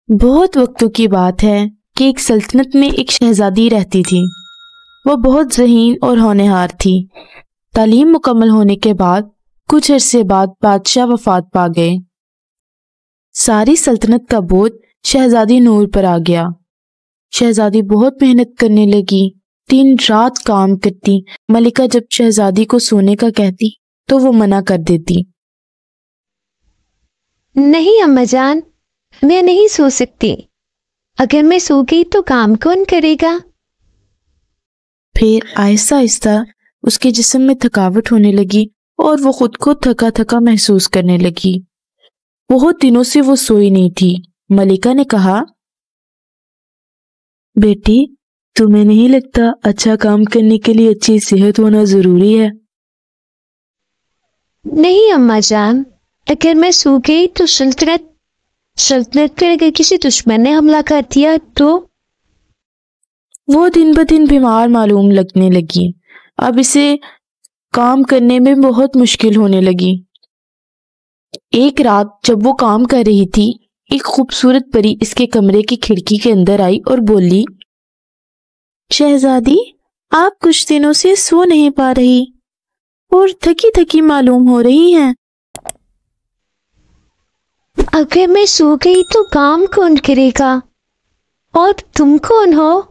بہت وقتوں کی بات ہے کہ ایک سلطنت میں ایک شہزادی رہتی تھی۔ وہ بہت ذہین اور ہونہار تھی۔ تعلیم مکمل ہونے کے بعد کچھ عرصے بعد بادشاہ وفات پا گئے۔ ساری سلطنت کا بوجھ شہزادی نور پر آ گیا۔ شہزادی بہت محنت کرنے لگی، دن رات کام کرتی۔ ملکہ جب شہزادی کو سونے کا کہتی تو وہ منع کر دیتی۔ نہیں اماں جان، میں نہیں سو سکتی۔ اگر میں سو گئی تو کام کون کرے گا؟ پھر آہستہ آہستہ اس کے جسم میں تھکاوٹ ہونے لگی اور وہ خود کو تھکا تھکا محسوس کرنے لگی۔ بہت دنوں سے وہ سوئی نہیں تھی۔ ملکہ نے کہا، بیٹی، تمہیں نہیں لگتا اچھا کام کرنے کے لیے اچھی صحت ہونا ضروری ہے؟ نہیں اماں جان، اگر میں سو گئی تو سلطنت پر اگر کسی دشمن نے حملہ کر دیا تو؟ وہ دن بدن بیمار معلوم لگنے لگی۔ اب اسے کام کرنے میں بہت مشکل ہونے لگی۔ ایک رات جب وہ کام کر رہی تھی، ایک خوبصورت پری اس کے کمرے کی کھڑکی کے اندر آئی اور بولی، شہزادی، آپ کچھ دنوں سے سو نہیں پا رہی اور تھکی تھکی معلوم ہو رہی ہیں۔ اگر میں سو گئی تو کام کون کرے گا؟ اور تم کون ہو؟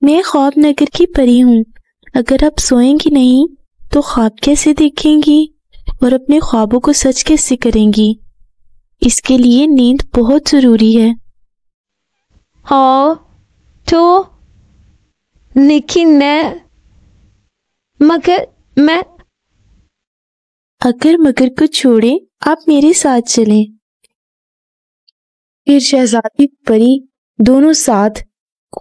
میں خواب نگر کی پری ہوں۔ اگر آپ سوئیں گی نہیں تو خواب کیسے دیکھیں گی اور اپنے خوابوں کو سچ کیسے کریں گی؟ اس کے لیے نیند بہت ضروری ہے۔ ہاں تو لیکن اگر مگر کو چھوڑے آپ میرے ساتھ چلیں۔ پھر شہزادی پری دونوں ساتھ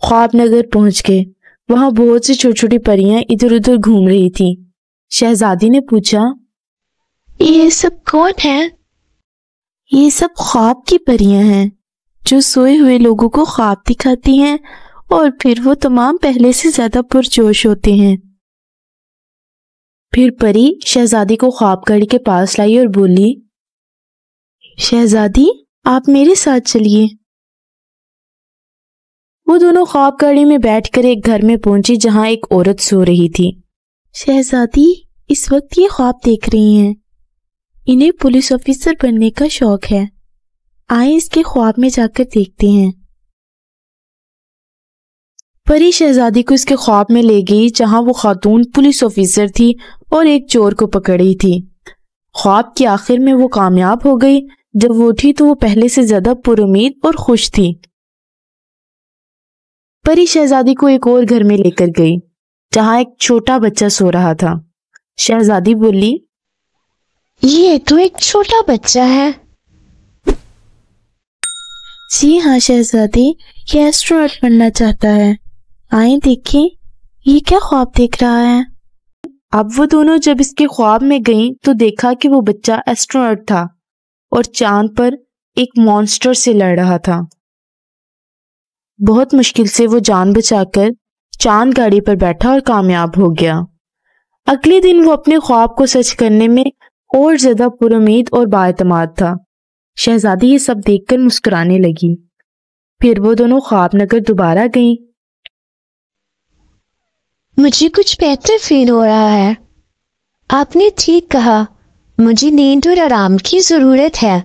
خواب نگر پہنچ گئے۔ وہاں بہت سی چھوٹی چھوٹی پریاں ادھر ادھر گھوم رہی تھی۔ شہزادی نے پوچھا، یہ سب کون ہے؟ یہ سب خواب کی پریاں ہیں جو سوئے ہوئے لوگوں کو خواب دکھاتی ہیں اور پھر وہ تمام پہلے سے زیادہ پرجوش ہوتے ہیں۔ پھر پری شہزادی کو خواب گاڑی کے پاس لائی اور بولی، شہزادی، آپ میرے ساتھ چلیے۔ وہ دونوں خواب گاڑی میں بیٹھ کر ایک گھر میں پہنچی جہاں ایک عورت سو رہی تھی۔ شہزادی اس وقت یہ خواب دیکھ رہی ہیں۔ انہیں پولیس آفیسر بننے کا شوق ہے۔ آئیں اس کے خواب میں جا کر دیکھتے ہیں۔ پری شہزادی کو اس کے خواب میں لے گئی جہاں وہ خاتون پولیس آفیسر تھی اور ایک چور کو پکڑ رہی تھی۔ خواب کے آخر میں وہ کامیاب ہو گئی۔ جب وہ اٹھی تو وہ پہلے سے زیادہ پر امید اور خوش تھی۔ پری شہزادی کو ایک اور گھر میں لے کر گئی جہاں ایک چھوٹا بچہ سو رہا تھا۔ شہزادی بولی، یہ تو ایک چھوٹا بچہ ہے۔ جی ہاں شہزادی، یہ ایسٹرونٹ بننا چاہتا ہے۔ آئیں دیکھیں یہ کیا خواب دیکھ رہا ہے۔ اب وہ دونوں جب اس کے خواب میں گئیں تو دیکھا کہ وہ بچہ ایسٹرونٹ تھا اور چاند پر ایک مانسٹر سے لڑ رہا تھا۔ بہت مشکل سے وہ جان بچا کر چاند گاڑی پر بیٹھا اور کامیاب ہو گیا۔ اگلے دن وہ اپنے خواب کو سچ کرنے میں اور زیادہ پر امید اور بااعتماد تھا۔ شہزادی یہ سب دیکھ کر مسکرانے لگی۔ پھر وہ دونوں خواب نگر دوبارہ گئیں۔ مجھے کچھ بہتر فیل ہو رہا ہے۔ آپ نے ٹھیک کہا، مجھے نیند اور آرام کی ضرورت ہے۔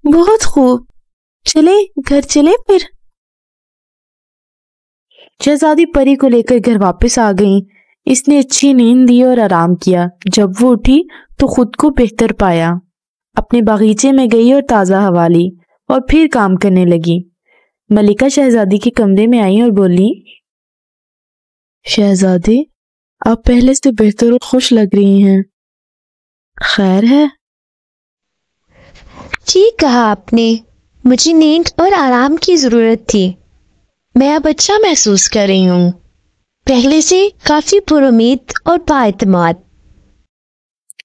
بہت خوب، چلے گھر چلے پھر۔ شہزادی پری کو لے کر گھر واپس آ گئیں۔ اس نے اچھی نیند دی اور آرام کیا۔ جب وہ اٹھی تو خود کو بہتر پایا۔ اپنے باغیچے میں گئی اور تازہ ہوا لی اور پھر کام کرنے لگی۔ ملکہ شہزادی کے کمرے میں آئی اور بولی، شہزادی، آپ پہلے سے بہتر اور خوش لگ رہی ہیں۔ خیر ہے؟ ٹھیک کہا آپ نے، مجھے نیند اور آرام کی ضرورت تھی۔ میں اب اچھا محسوس کر رہی ہوں، پہلے سے کافی پر امید اور بااعتماد۔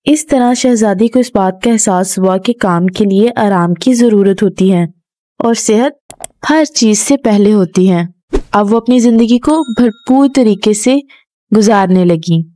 اس طرح شہزادی کو اس بات کا احساس ہوا کہ کام کے لیے آرام کی ضرورت ہوتی ہے اور صحت ہر چیز سے پہلے ہوتی ہے۔ اب وہ اپنی زندگی کو بھرپور طریقے سے گزارنے لگی۔